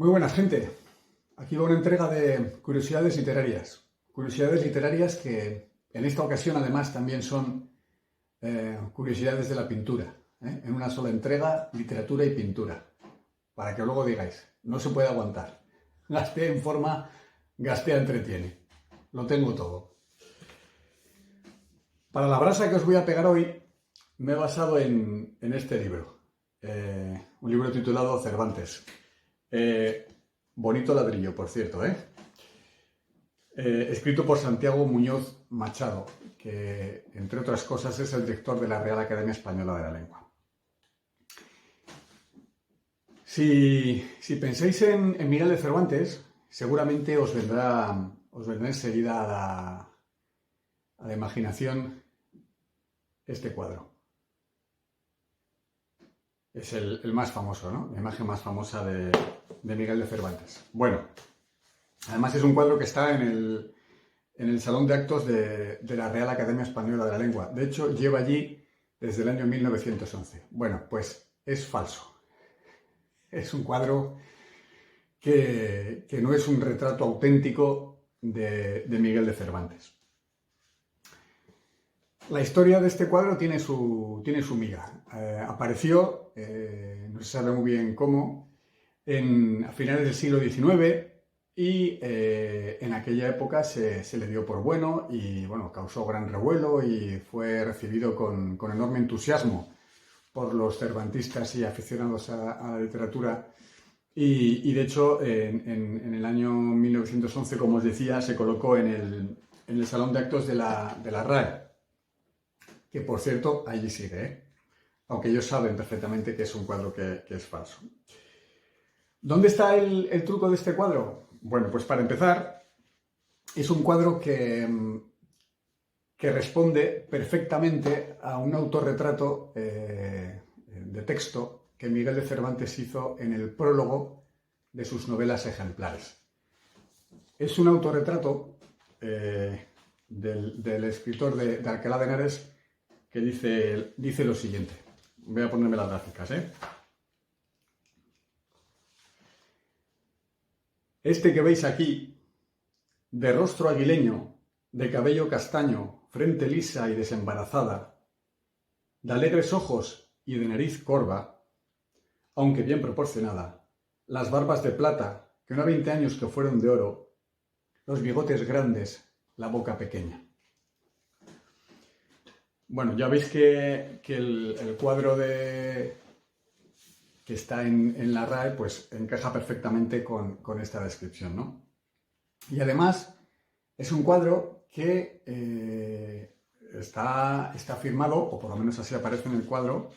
Muy buena gente. Aquí va una entrega de curiosidades literarias. Curiosidades literarias que en esta ocasión además también son curiosidades de la pintura. En una sola entrega, literatura y pintura. Para que luego digáis, no se puede aguantar. Gastea informa, Gastea entretiene. Lo tengo todo. Para la brasa que os voy a pegar hoy, me he basado en este libro. Un libro titulado Cervantes. Bonito ladrillo, por cierto, escrito por Santiago Muñoz Machado, que, entre otras cosas, es el director de la Real Academia Española de la Lengua. Si pensáis en Miguel de Cervantes, seguramente os vendrá enseguida a la imaginación este cuadro. Es el más famoso, ¿no? La imagen más famosa de Miguel de Cervantes. Bueno, además es un cuadro que está en el Salón de Actos de la Real Academia Española de la Lengua. De hecho, lleva allí desde el año 1911. Bueno, pues es falso. Es un cuadro que no es un retrato auténtico de Miguel de Cervantes. La historia de este cuadro tiene su miga. Apareció, no se sabe muy bien cómo, a finales del siglo XIX y en aquella época se le dio por bueno y bueno, causó gran revuelo y fue recibido con enorme entusiasmo por los cervantistas y aficionados a la literatura. Y de hecho, en el año 1911, como os decía, se colocó en el Salón de Actos de la RAE. Que por cierto, allí sigue, aunque ellos saben perfectamente que es un cuadro que es falso. ¿Dónde está el truco de este cuadro? Bueno, pues para empezar, es un cuadro que responde perfectamente a un autorretrato de texto que Miguel de Cervantes hizo en el prólogo de sus novelas ejemplares. Es un autorretrato del escritor de Alcalá de Henares que dice lo siguiente. Voy a ponerme las gráficas, Este que veis aquí, de rostro aguileño, de cabello castaño, frente lisa y desembarazada, de alegres ojos y de nariz corva, aunque bien proporcionada, las barbas de plata, que no ha 20 años que fueron de oro, los bigotes grandes, la boca pequeña. Bueno, ya veis que el cuadro que está en la RAE pues encaja perfectamente con esta descripción, ¿no? Y además es un cuadro que está firmado, o por lo menos así aparece en el cuadro,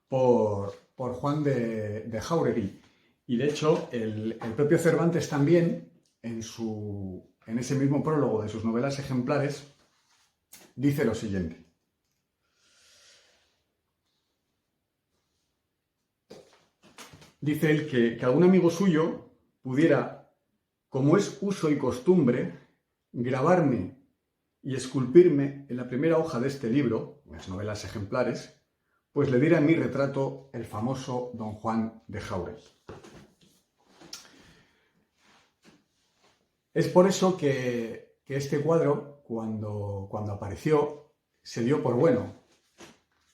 por Juan de Jáuregui. Y de hecho el propio Cervantes también, en ese mismo prólogo de sus novelas ejemplares, dice lo siguiente. Dice él que algún amigo suyo pudiera, como es uso y costumbre, grabarme y esculpirme en la primera hoja de este libro, las novelas ejemplares, pues le diera en mi retrato el famoso don Juan de Jáuregui. Es por eso que este cuadro, cuando apareció, se dio por bueno,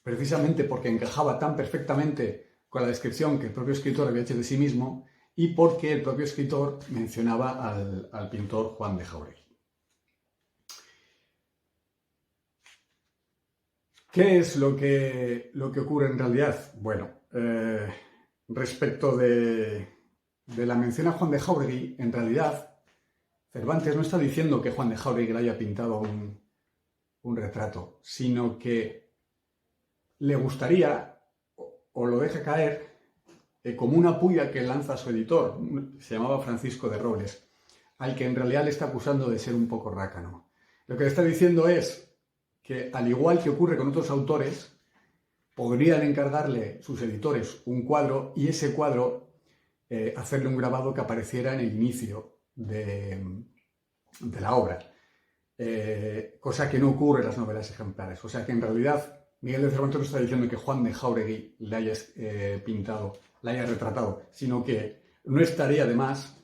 precisamente porque encajaba tan perfectamente con la descripción que el propio escritor había hecho de sí mismo y porque el propio escritor mencionaba al pintor Juan de Jáuregui. ¿Qué es lo que ocurre en realidad? Bueno, respecto de la mención a Juan de Jáuregui, en realidad Cervantes no está diciendo que Juan de Jáuregui le haya pintado un retrato, sino que le gustaría o lo deja caer como una puya que lanza a su editor, se llamaba Francisco de Robles, al que en realidad le está acusando de ser un poco rácano. Lo que le está diciendo es que, al igual que ocurre con otros autores, podrían encargarle sus editores un cuadro y ese cuadro hacerle un grabado que apareciera en el inicio de la obra, cosa que no ocurre en las novelas ejemplares. O sea que en realidad Miguel de Cervantes no está diciendo que Juan de Jáuregui le haya pintado, le haya retratado, sino que no estaría de más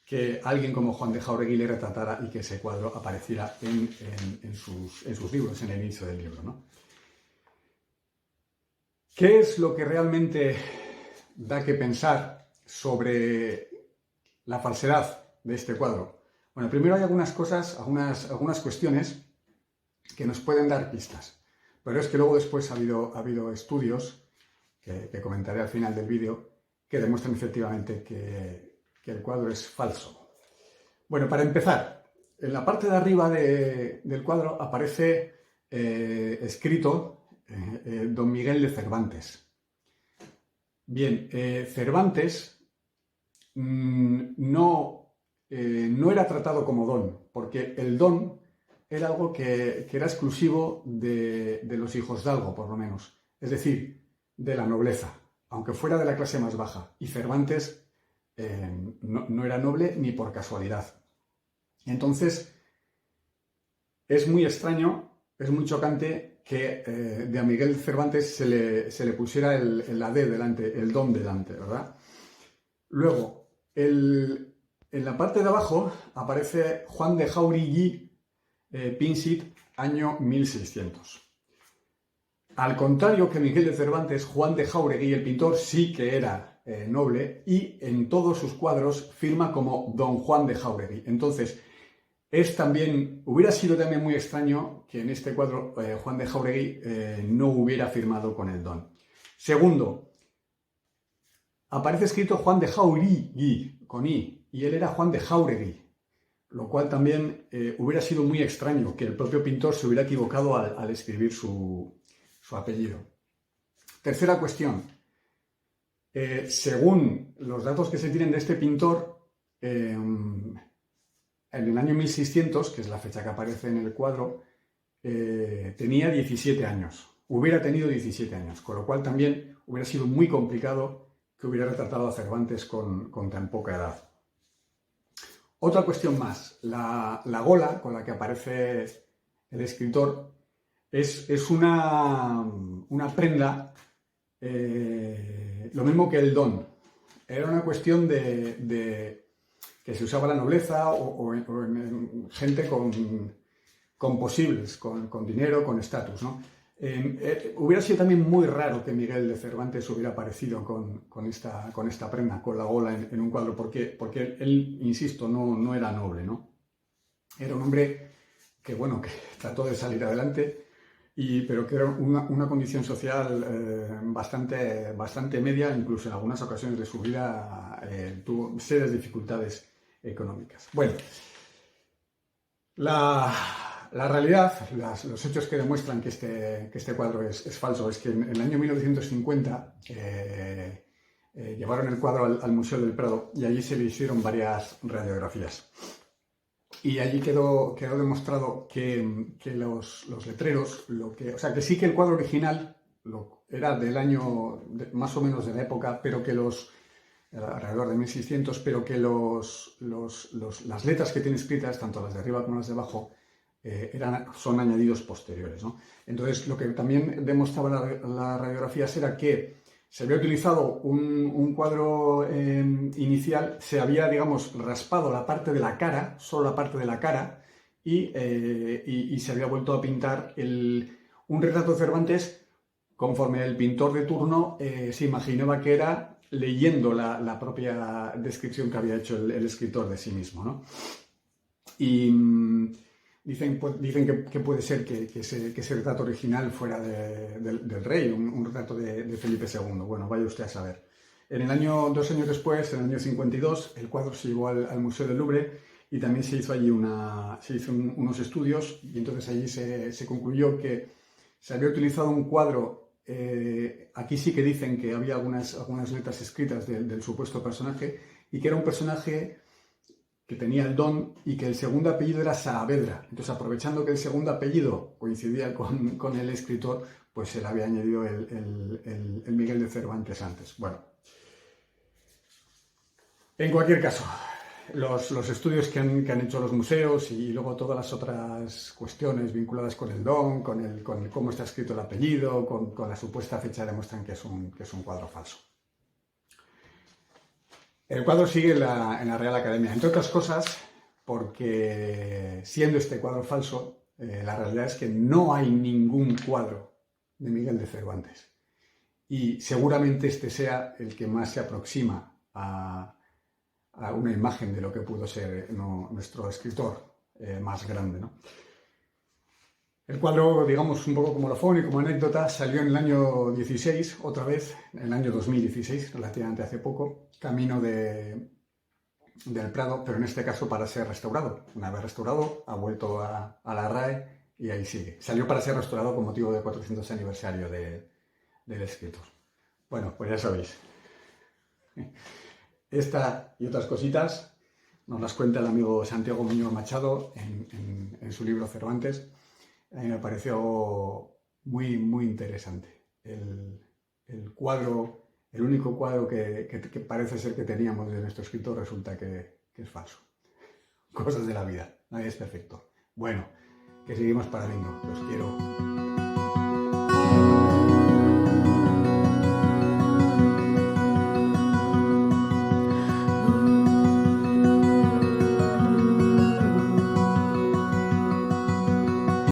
que alguien como Juan de Jáuregui le retratara y que ese cuadro apareciera en sus libros, en el inicio del libro, ¿no? ¿Qué es lo que realmente da que pensar sobre la falsedad de este cuadro? Bueno, primero hay algunas cosas, algunas cuestiones que nos pueden dar pistas, pero es que luego después ha habido estudios que comentaré al final del vídeo que demuestran efectivamente que el cuadro es falso. Bueno, para empezar, en la parte de arriba del cuadro aparece escrito Don Miguel de Cervantes. Bien, Cervantes no era tratado como don, porque el don era algo que era exclusivo de los hijosdalgo, por lo menos, es decir, de la nobleza, aunque fuera de la clase más baja. Y Cervantes no era noble ni por casualidad. Entonces, es muy extraño, es muy chocante que de a Miguel Cervantes se le pusiera la D delante, el don delante, ¿verdad? Luego, en la parte de abajo aparece Juan de Jáuregui, Pinsit, año 1600. Al contrario que Miguel de Cervantes, Juan de Jáuregui, el pintor, sí que era noble y en todos sus cuadros firma como Don Juan de Jáuregui. Entonces, hubiera sido también muy extraño que en este cuadro Juan de Jáuregui no hubiera firmado con el don. Segundo, aparece escrito Juan de Jáuregui, con I, y él era Juan de Jáuregui, lo cual también hubiera sido muy extraño que el propio pintor se hubiera equivocado al escribir su apellido. Tercera cuestión. Según los datos que se tienen de este pintor, en el año 1600, que es la fecha que aparece en el cuadro, tenía 17 años. Hubiera tenido 17 años, con lo cual también hubiera sido muy complicado que hubiera retratado a Cervantes con tan poca edad. Otra cuestión más. La gola con la que aparece el escritor es una prenda, lo mismo que el don. Era una cuestión de que se usaba la nobleza o en gente con posibles, con dinero, con estatus, ¿no? Hubiera sido también muy raro que Miguel de Cervantes hubiera aparecido con esta prenda, con la gola en un cuadro, porque él, insisto, no era noble, ¿no? Era un hombre que trató de salir adelante, pero que era una condición social bastante media, incluso en algunas ocasiones de su vida tuvo serias dificultades económicas. Bueno, la realidad, los hechos que demuestran que este cuadro es falso, es que en el año 1950 llevaron el cuadro al Museo del Prado y allí se le hicieron varias radiografías. Y allí quedó demostrado que los letreros, que sí que el cuadro original era del año más o menos de la época, pero que alrededor de 1600, pero que las letras que tiene escritas, tanto las de arriba como las de abajo, son añadidos posteriores, ¿no? Entonces, lo que también demostraba las radiografías era que se había utilizado un cuadro inicial, se había, digamos, raspado la parte de la cara, solo la parte de la cara, y se había vuelto a pintar un retrato de Cervantes conforme el pintor de turno se imaginaba que era leyendo la propia descripción que había hecho el escritor de sí mismo, ¿no? Y dicen que puede ser que ese retrato original fuera del rey, un retrato de Felipe II. Bueno, vaya usted a saber. 2 años después, en el año 52, el cuadro se llevó al Museo del Louvre y también se hizo allí unos estudios, y entonces allí se concluyó que se había utilizado un cuadro. Aquí sí que dicen que había algunas letras escritas del supuesto personaje, y que era un personaje que tenía el don y que el segundo apellido era Saavedra. Entonces, aprovechando que el segundo apellido coincidía con el escritor, pues se le había añadido el Miguel de Cervantes antes. Bueno, en cualquier caso, los estudios que han hecho los museos y luego todas las otras cuestiones vinculadas con el don, con cómo está escrito el apellido, con la supuesta fecha, demuestran que es un cuadro falso. El cuadro sigue en la Real Academia, entre otras cosas, porque siendo este cuadro falso, la realidad es que no hay ningún cuadro de Miguel de Cervantes. Y seguramente este sea el que más se aproxima a una imagen de lo que pudo ser nuestro escritor más grande, ¿no? El cuadro, digamos, un poco como colofón y como anécdota, salió en el año 16, otra vez, en el año 2016, relativamente hace poco, camino del Prado, pero en este caso para ser restaurado. Una vez restaurado, ha vuelto a la RAE y ahí sigue. Salió para ser restaurado con motivo del 400 aniversario del escritor. Bueno, pues ya sabéis. Esta y otras cositas nos las cuenta el amigo Santiago Muñoz Machado en su libro Cervantes. A mí me pareció muy, muy interesante. El cuadro, el único cuadro que parece ser que teníamos de nuestro escritor resulta que es falso. Cosas de la vida, nadie es perfecto. Bueno, que seguimos para bingo, los quiero.